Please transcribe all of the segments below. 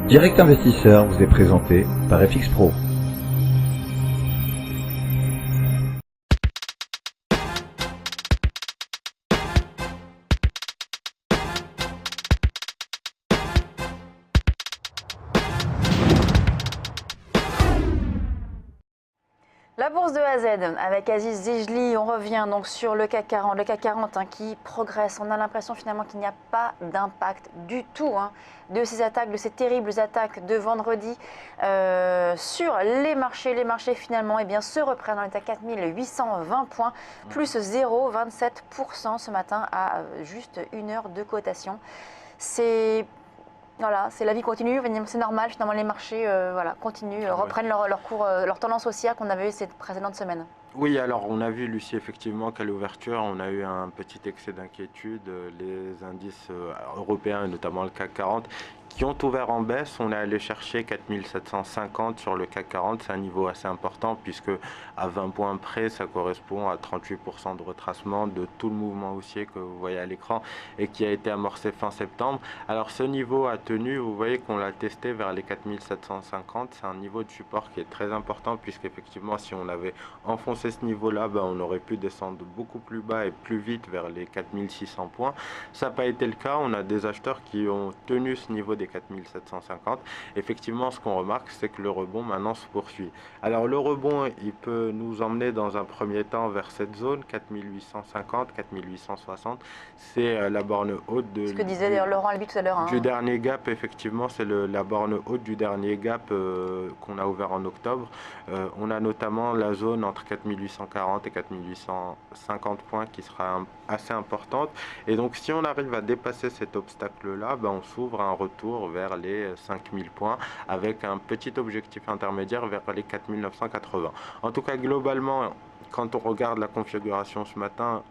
Direct Investisseur vous est présenté par FX Pro. La bourse de A à Z avec Aziz Zejli, on revient donc sur le CAC 40, qui progresse. On a l'impression finalement qu'il n'y a pas d'impact du tout de ces attaques, de ces terribles attaques de vendredi sur les marchés. Les marchés finalement se reprennent. On est à 4820 points, plus 0,27% ce matin à juste 1 heure de cotation. Voilà, c'est la vie continue, c'est normal, finalement les marchés continuent, reprennent leur cours, leur tendance haussière qu'on avait eu cette précédente semaine. Oui, alors on a vu, Lucie, effectivement qu'à l'ouverture, on a eu un petit excès d'inquiétude. Les indices européens, et notamment le CAC 40, qui ont ouvert en baisse. On est allé chercher 4750 sur le CAC 40. C'est un niveau assez important puisque à 20 points près, ça correspond à 38% de retracement de tout le mouvement haussier que vous voyez à l'écran et qui a été amorcé fin septembre. Alors ce niveau a tenu, vous voyez qu'on l'a testé vers les 4750. C'est un niveau de support qui est très important puisqu'effectivement, si on avait enfoncé ce niveau-là, on aurait pu descendre beaucoup plus bas et plus vite vers les 4600 points. Ça n'a pas été le cas. On a des acheteurs qui ont tenu ce niveau des 4750. Effectivement, ce qu'on remarque, c'est que le rebond maintenant se poursuit. Alors le rebond, il peut nous emmener dans un premier temps vers cette zone 4850, 4860. C'est la borne haute de ce que disait d'ailleurs Laurent Albi tout à l'heure. Du dernier gap, effectivement, c'est la borne haute du dernier gap qu'on a ouvert en octobre. On a notamment la zone entre 4840 et 4850 points qui sera assez importante. Et donc, si on arrive à dépasser cet obstacle-là, on s'ouvre un retour vers les 5000 points avec un petit objectif intermédiaire vers les 4980. En tout cas, globalement, quand on regarde la configuration ce matin,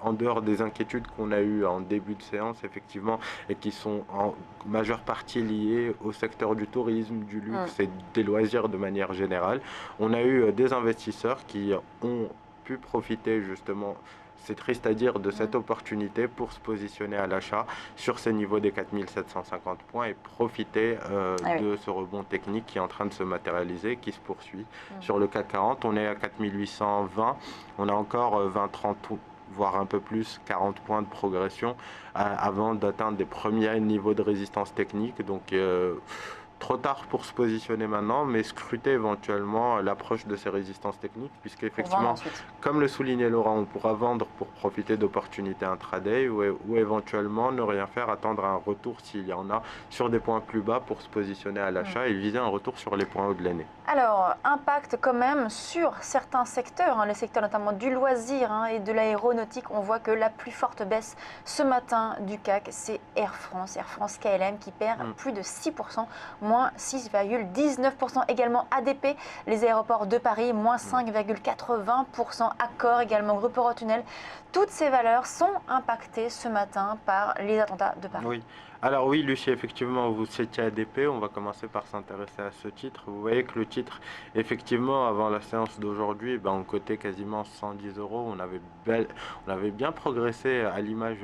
en dehors des inquiétudes qu'on a eues en début de séance, effectivement, et qui sont en majeure partie liées au secteur du tourisme, du luxe et des loisirs de manière générale, on a eu des investisseurs qui ont pu profiter justement, c'est triste à dire, de cette opportunité pour se positionner à l'achat sur ces niveaux des 4750 points et profiter de ce rebond technique qui est en train de se matérialiser, qui se poursuit. Sur le CAC 40, on est à 4820, on a encore 20-30 voire un peu plus, 40 points de progression avant d'atteindre des premiers niveaux de résistance technique. Donc trop tard pour se positionner maintenant, mais scruter éventuellement l'approche de ces résistances techniques, puisqu'effectivement, comme le soulignait Laurent, on pourra vendre pour profiter d'opportunités intraday ou éventuellement ne rien faire, attendre un retour s'il y en a sur des points plus bas pour se positionner à l'achat et viser un retour sur les points hauts de l'année. Alors, impact quand même sur certains secteurs, les secteurs notamment du loisir et de l'aéronautique. On voit que la plus forte baisse ce matin du CAC, c'est Air France KLM qui perd plus de 6%, moins 6,19%. Également ADP, les aéroports de Paris, moins 5,80%. Accor également, Groupe Eurotunnel. Toutes ces valeurs sont impactées ce matin par les attentats de Paris. Oui. Alors oui, Lucie, effectivement, vous citiez ADP, on va commencer par s'intéresser à ce titre. Vous voyez que le titre, effectivement, avant la séance d'aujourd'hui, on cotait quasiment 110 euros. On avait bien progressé à l'image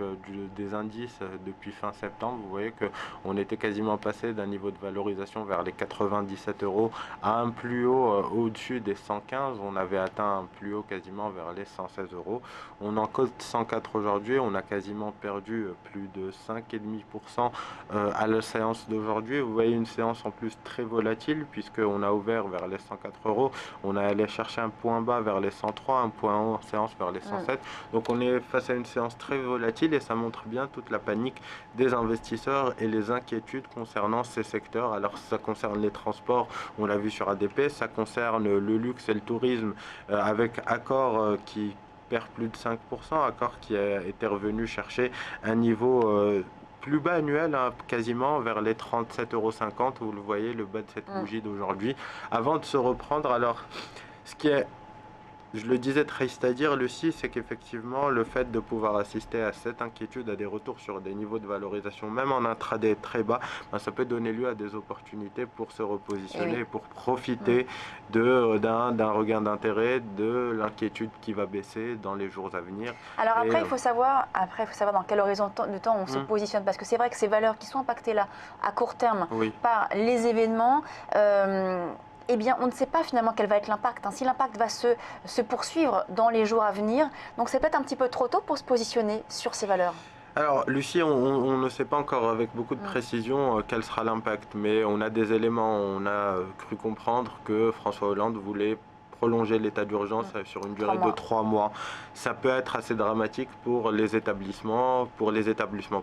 des indices depuis fin septembre. Vous voyez qu'on était quasiment passé d'un niveau de valorisation vers les 97 euros à un plus haut au-dessus des 115. On avait atteint un plus haut quasiment vers les 116 euros. On en cote 104 aujourd'hui, on a quasiment perdu plus de 5,5% à la séance d'aujourd'hui. Vous voyez une séance en plus très volatile puisqu'on a ouvert vers les 104 euros, on a allé chercher un point bas vers les 103, un point haut en séance vers les 107. Donc on est face à une séance très volatile et ça montre bien toute la panique des investisseurs et les inquiétudes concernant ces secteurs. Alors ça concerne les transports, on l'a vu sur ADP, ça concerne le luxe et le tourisme avec Accor qui perd plus de 5%, Accor qui a été revenu chercher un niveau plus bas annuel, quasiment vers les 37,50 €, vous le voyez, le bas de cette bougie d'aujourd'hui, avant de se reprendre. Alors, ce qui est je le disais triste à dire, Lucie, c'est qu'effectivement, le fait de pouvoir assister à cette inquiétude, à des retours sur des niveaux de valorisation, même en intraday très bas, ben, ça peut donner lieu à des opportunités pour se Et repositionner, oui. et pour profiter d'un regain d'intérêt, de l'inquiétude qui va baisser dans les jours à venir. Alors Et, après, il faut savoir dans quel horizon de temps on se positionne, parce que c'est vrai que ces valeurs qui sont impactées là à court terme oui. par les événements, eh bien, on ne sait pas finalement quel va être l'impact, hein. Si l'impact va se poursuivre dans les jours à venir, donc c'est peut-être un petit peu trop tôt pour se positionner sur ces valeurs. Alors, Lucie, on ne sait pas encore avec beaucoup de précision quel sera l'impact, mais on a des éléments. On a cru comprendre que François Hollande voulait prolonger l'état d'urgence sur une 3 durée de mois. 3 mois. Ça peut être assez dramatique pour les établissements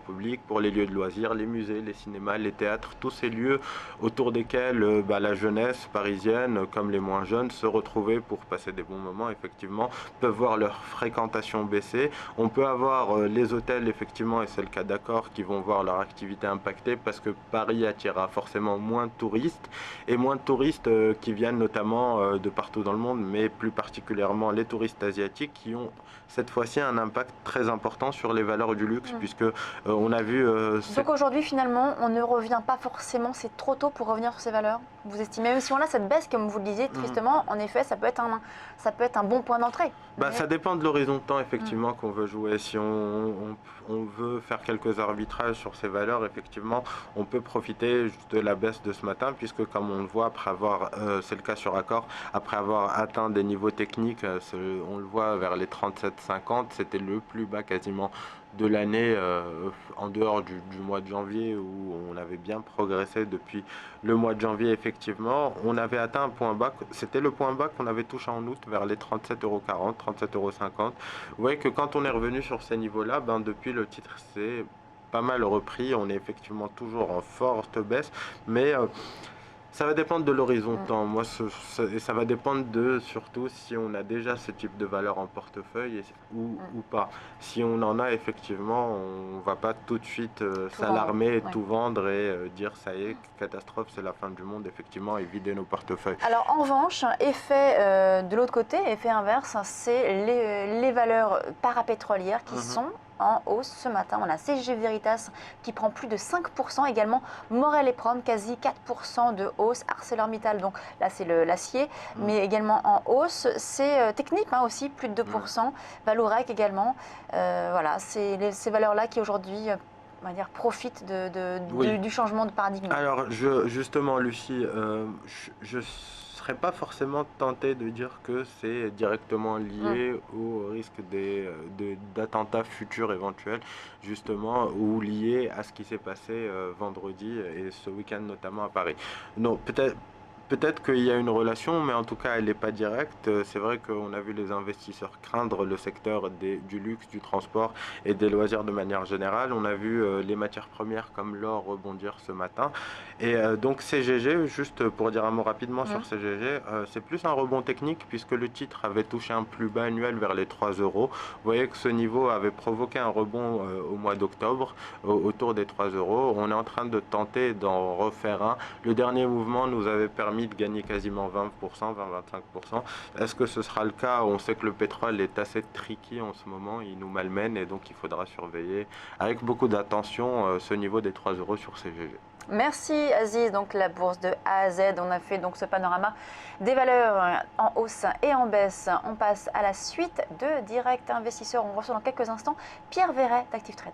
publics, pour les lieux de loisirs, les musées, les cinémas, les théâtres, tous ces lieux autour desquels la jeunesse parisienne, comme les moins jeunes, se retrouver pour passer des bons moments, effectivement, peuvent voir leur fréquentation baisser. On peut avoir les hôtels, effectivement, et c'est le cas d'Accor, qui vont voir leur activité impactée parce que Paris attirera forcément moins de touristes, et moins de touristes qui viennent notamment de partout dans le monde, mais plus particulièrement les touristes asiatiques qui ont cette fois-ci un impact très important sur les valeurs du luxe, puisque on a vu... Donc aujourd'hui, finalement, on ne revient pas forcément, c'est trop tôt pour revenir sur ces valeurs, vous estimez? Même si on a cette baisse, comme vous le disiez, tristement, en effet, ça peut être un bon point d'entrée. Bah, Mais- ça dépend de l'horizon de temps, effectivement, qu'on veut jouer. Si on veut faire quelques arbitrages sur ces valeurs, effectivement, on peut profiter juste de la baisse de ce matin, puisque comme on le voit, après avoir, c'est le cas sur Accor, après avoir atteint des niveaux techniques, on le voit vers les 37,50, c'était le plus bas quasiment de l'année, en dehors du mois de janvier où on avait bien progressé depuis le mois de janvier. Effectivement, on avait atteint un point bas, c'était le point bas qu'on avait touché en août vers les 37,40 €, 37,50 €. Vous voyez que quand on est revenu sur ces niveaux-là, ben depuis le titre c'est pas mal repris, on est effectivement toujours en forte baisse, mais ça va dépendre de l'horizon de temps. Moi, et ça va dépendre de surtout si on a déjà ce type de valeur en portefeuille ou pas. Si on en a, effectivement, on va pas tout de suite s'alarmer, vendre, ouais. tout vendre et dire ça y est, catastrophe, c'est la fin du monde, effectivement, et vider nos portefeuilles. Alors en revanche, effet de l'autre côté, effet inverse, c'est les valeurs parapétrolières qui sont en hausse ce matin. On a CG Veritas qui prend plus de 5%, également Morel et Prom, quasi 4% de hausse, ArcelorMittal, donc là c'est l'acier, mais également en hausse. C'est Technip aussi, plus de 2%, Vallourec également. Voilà, c'est ces valeurs-là qui aujourd'hui on va dire, profitent du changement de paradigme. Alors justement, Lucie, je serais pas forcément tenté de dire que c'est directement lié au risque d'attentats futurs éventuels, justement, ou lié à ce qui s'est passé vendredi et ce week-end notamment à Paris. Non, peut-être qu'il y a une relation, mais en tout cas, elle n'est pas directe. C'est vrai qu'on a vu les investisseurs craindre le secteur du luxe, du transport et des loisirs de manière générale. On a vu les matières premières comme l'or rebondir ce matin. Et donc CGG, juste pour dire un mot rapidement sur CGG, c'est plus un rebond technique puisque le titre avait touché un plus bas annuel vers les 3 euros. Vous voyez que ce niveau avait provoqué un rebond au mois d'octobre autour des 3 euros. On est en train de tenter d'en refaire un. Le dernier mouvement nous avait permis de gagner quasiment 20%, 20-25%. Est-ce que ce sera le cas? On sait que le pétrole est assez tricky en ce moment, il nous malmène et donc il faudra surveiller avec beaucoup d'attention ce niveau des 3 euros sur CGG. Merci Aziz, donc la bourse de A à Z, on a fait donc ce panorama des valeurs en hausse et en baisse. On passe à la suite de Direct Investisseur, on reçoit dans quelques instants Pierre Verret d'Active Trade.